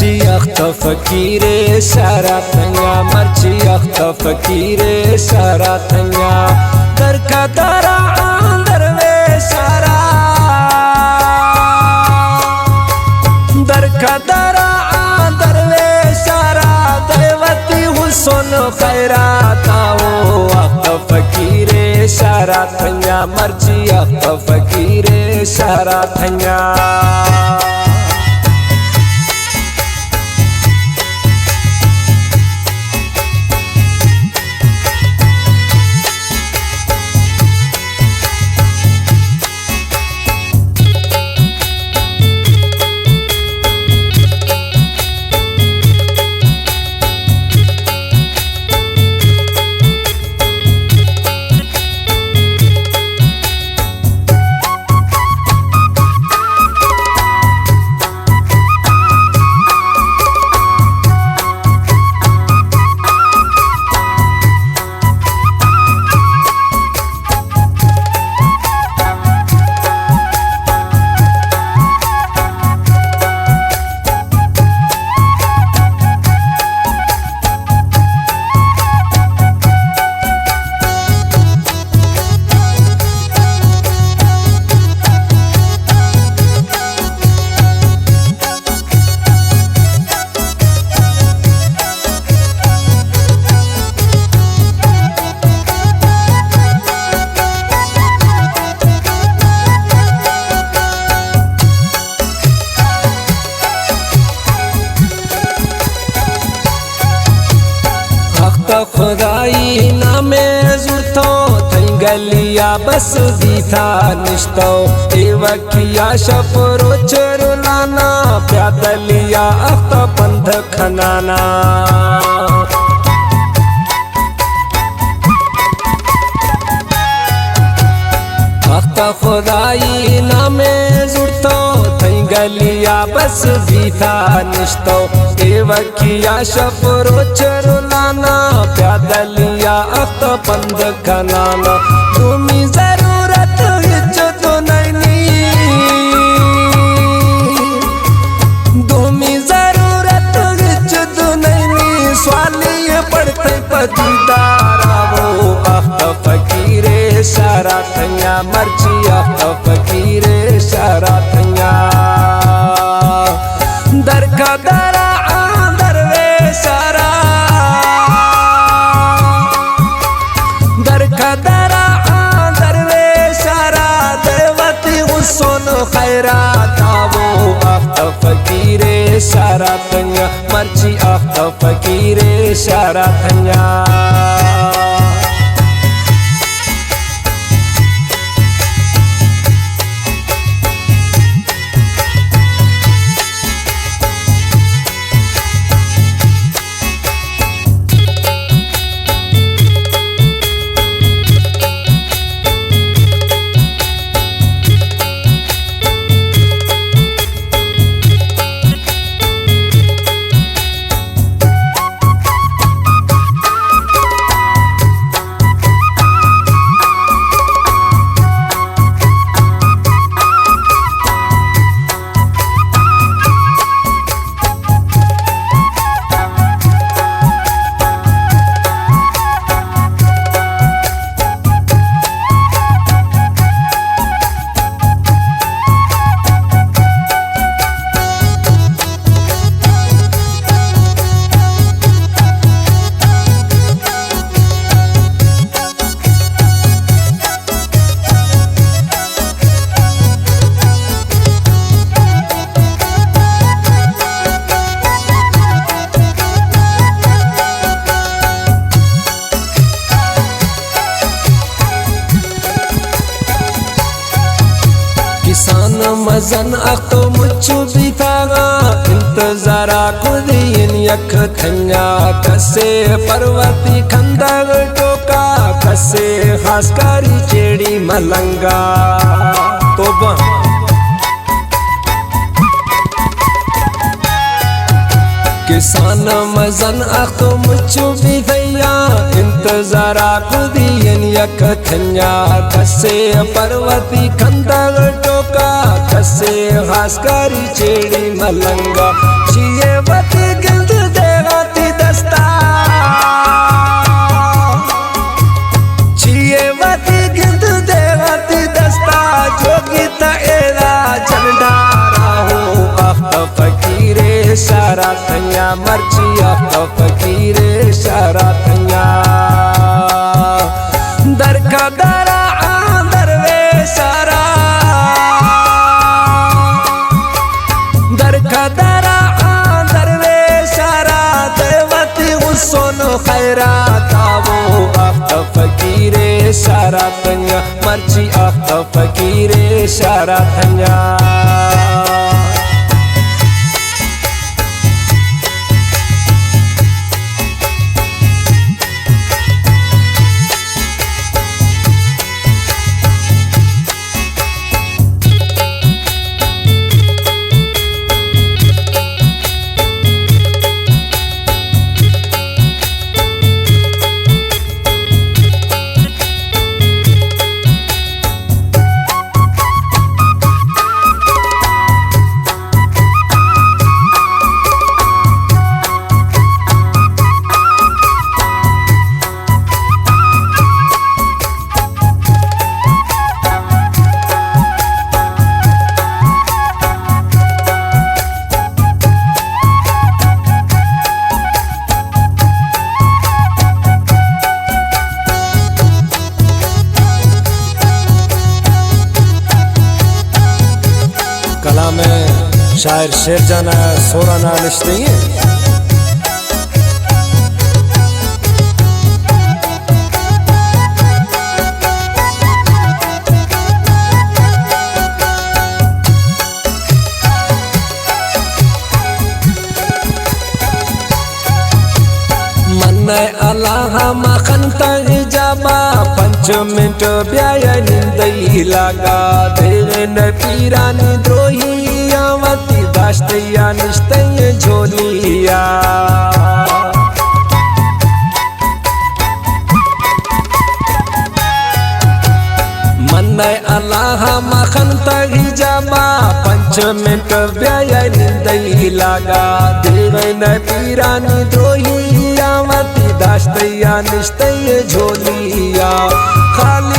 मर्ची अख्त फकीरे शरातंगा मर्ची अख्त फकीरे शरातंगा दरका दरा दरवे शरा दरका दरा दरवे शरा दैवती हुसन खैराताओ अख्त फकीरे शरातंगा मर्ची अख्त फकीरे शरातंगा खुदाई नामे जुरतो थई गलिया बस दीथा निश्तो एवकिया शफरो चरुलाना प्यादलिया अख्त पंध खनाना अख्त खुदाई नामे जुरतो थई गलिया बस दीथा निश्तो एवकिया शफरो चरुलाना प्यादलिया अख्त पंध खनाना तुम्ही जरूरत तो नहीं तुम्ही जरूरत तो नहीं स्वाली पड़ते पदीदारा वो अख्त फकीरे शरातंगा मर्ची अख्त फकीरे शरातंगा दरका दरा दरवे शरा दरका दरा दरवे शरा दैवती हुसन खैराताओ अख्त फकीरे शरातंगा मर्ची अख्त फकीरे शरातंगा किसान मजन अख्तो मुच्चू बितागा इंतजारा कुदियन यख थंगा कसे पर्वती खंदग टोका कसे खासकारी चेड़ी मलंगा तोबा किसान मजन अख्तो मुच्चु बिथैया इंतजार कुदियन यकथन्या कसे पर्वती खंदर टोका कसे खासकरी चेड़ी मलंगा छिए वती गिल्द देवाती दस्ता छिए वती गिल्द देवाती दस्ता जोगी तेरा झंडारा हो अख्तो फकीरे सारा थैया मर्ची अख्तो फकीरे सारा थैया दरका दरा दरवे सारा दरका दरा दरवे सारा देवती हुसन खैरा तावो अख्तो फकीरे सारा थैया मर्ची अख्तो फकीरे सारा थैया में शायर शेर जाना सोराना लिखते हैं मन अल्लाह मखंता हिजाबा 5 मिनट ब्याया निंदई लगा तेरे न पीरानी द्रोही वती दाश्तया निश्तय झोलिया मन अल्लाह मखंता हिजाबा 5 मिनट ब्याया निंदई लगा तेरे न पीरानी द्रोही वती दाश्तया निश्तय झोलिया खाली